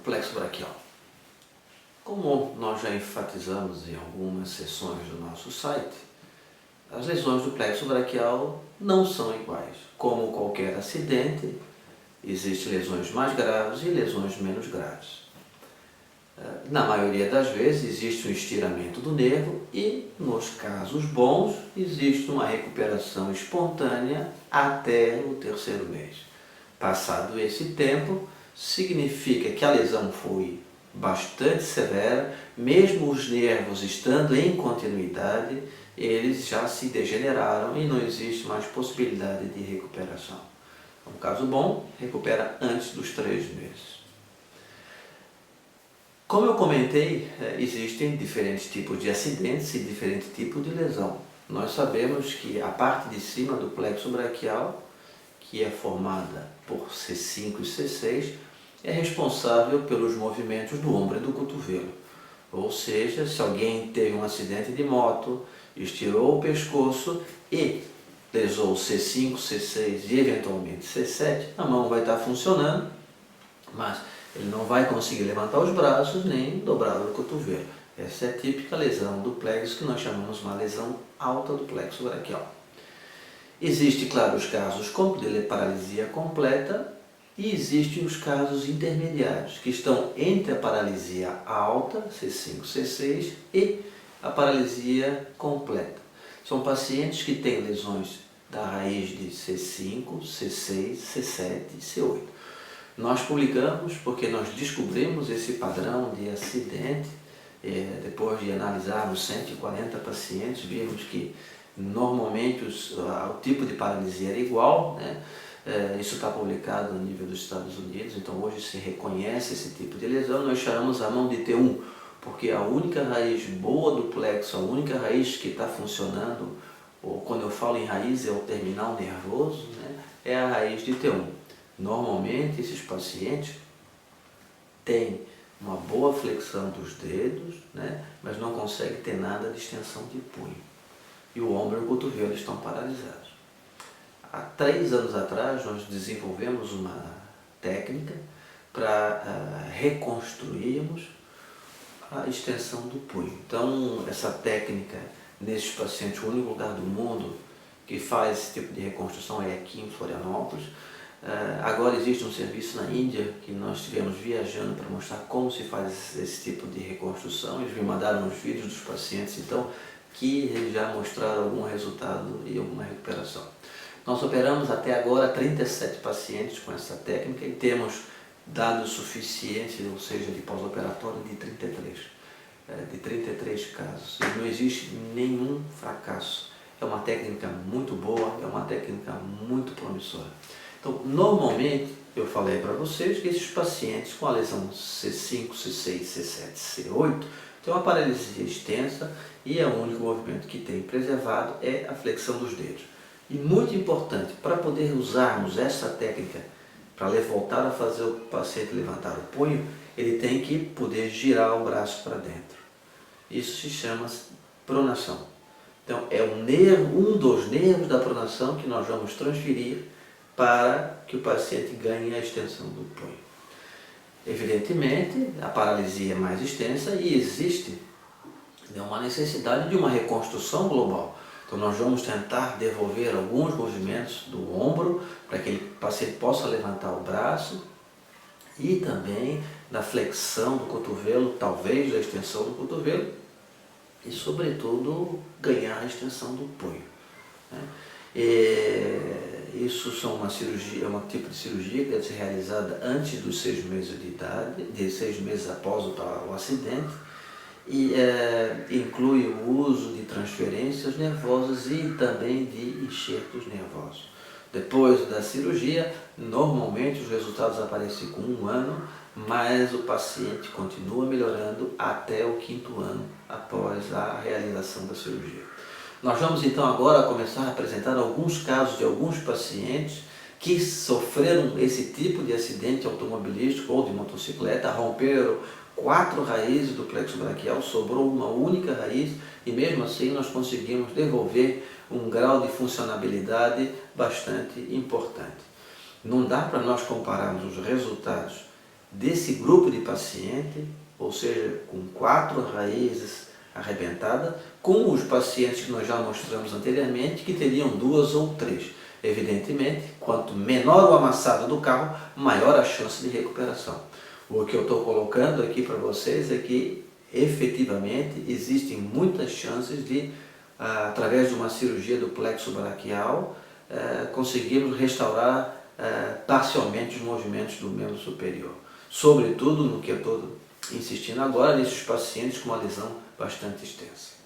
plexo braquial. Como nós já enfatizamos em algumas sessões do nosso site, as lesões do plexo braquial não são iguais. Como qualquer acidente, existem lesões mais graves e lesões menos graves. Na maioria das vezes existe um estiramento do nervo e, nos casos bons, existe uma recuperação espontânea até o terceiro mês. Passado esse tempo, significa que a lesão foi bastante severa, mesmo os nervos estando em continuidade, eles já se degeneraram e não existe mais possibilidade de recuperação. No caso bom, recupera antes dos 3 meses. Como eu comentei, existem diferentes tipos de acidentes e diferentes tipos de lesão. Nós sabemos que a parte de cima do plexo braquial, que é formada por C5 e C6, é responsável pelos movimentos do ombro e do cotovelo. Ou seja, se alguém teve um acidente de moto, estirou o pescoço e lesou C5, C6 e eventualmente C7, a mão vai estar funcionando, mas ele não vai conseguir levantar os braços nem dobrar o cotovelo. Essa é a típica lesão do plexo, que nós chamamos uma lesão alta do plexo braquial. Existe, claro, os casos de paralisia completa e existem os casos intermediários, que estão entre a paralisia alta, C5, C6, e a paralisia completa. São pacientes que têm lesões da raiz de C5, C6, C7 e C8. Nós publicamos porque nós descobrimos esse padrão de acidente, depois de analisarmos 140 pacientes, vimos que normalmente o tipo de paralisia era igual, né? Isso está publicado no nível dos Estados Unidos, então hoje se reconhece esse tipo de lesão. Nós chamamos a mão de T1, porque a única raiz boa do plexo, a única raiz que está funcionando, ou quando eu falo em raiz é o terminal nervoso, né? É a raiz de T1. Normalmente esses pacientes têm uma boa flexão dos dedos, né? Mas não conseguem ter nada de extensão de punho. E o ombro e o cotovelo estão paralisados. Há 3 anos atrás nós desenvolvemos uma técnica para reconstruirmos a extensão do punho. Então essa técnica, nesses pacientes, o único lugar do mundo que faz esse tipo de reconstrução é aqui em Florianópolis. Agora existe um serviço na Índia que nós estivemos viajando para mostrar como se faz esse tipo de reconstrução. Eles me mandaram os vídeos dos pacientes, então, que eles já mostraram algum resultado e alguma recuperação. Nós operamos até agora 37 pacientes com essa técnica e temos dados suficientes, ou seja, de pós-operatório de 33 casos. E não existe nenhum fracasso. É uma técnica muito boa, é uma técnica muito promissora. Então, normalmente, eu falei para vocês que esses pacientes com a lesão C5, C6, C7, C8 têm uma paralisia extensa e o único movimento que tem preservado é a flexão dos dedos. E muito importante, para poder usarmos essa técnica, para voltar a fazer o paciente levantar o punho, ele tem que poder girar o braço para dentro. Isso se chama pronação. Então, é um dos nervos da pronação que nós vamos transferir para que o paciente ganhe a extensão do punho. Evidentemente, a paralisia é mais extensa e existe uma necessidade de uma reconstrução global. Então nós vamos tentar devolver alguns movimentos do ombro para que o paciente possa levantar o braço e também da flexão do cotovelo, talvez da extensão do cotovelo e, sobretudo, ganhar a extensão do punho, né? Isso são uma cirurgia, é um tipo de cirurgia que deve ser realizada antes dos 6 meses de idade, de 6 meses após o acidente, e inclui o uso de transferências nervosas e também de enxertos nervosos. Depois da cirurgia, normalmente os resultados aparecem com 1 ano, mas o paciente continua melhorando até o 5º ano após a realização da cirurgia. Nós vamos então agora começar a apresentar alguns casos de alguns pacientes que sofreram esse tipo de acidente automobilístico ou de motocicleta, romperam 4 raízes do plexo braquial, sobrou uma única raiz e mesmo assim nós conseguimos devolver um grau de funcionabilidade bastante importante. Não dá para nós compararmos os resultados desse grupo de paciente, ou seja, com 4 raízes arrebentadas, com os pacientes que nós já mostramos anteriormente, que teriam 2 ou 3. Evidentemente, quanto menor o amassado do carro, maior a chance de recuperação. O que eu estou colocando aqui para vocês é que, efetivamente, existem muitas chances de, através de uma cirurgia do plexo braquial, conseguirmos restaurar parcialmente os movimentos do membro superior. Sobretudo no que eu estou insistindo agora, nesses pacientes com uma lesão bastante extensa.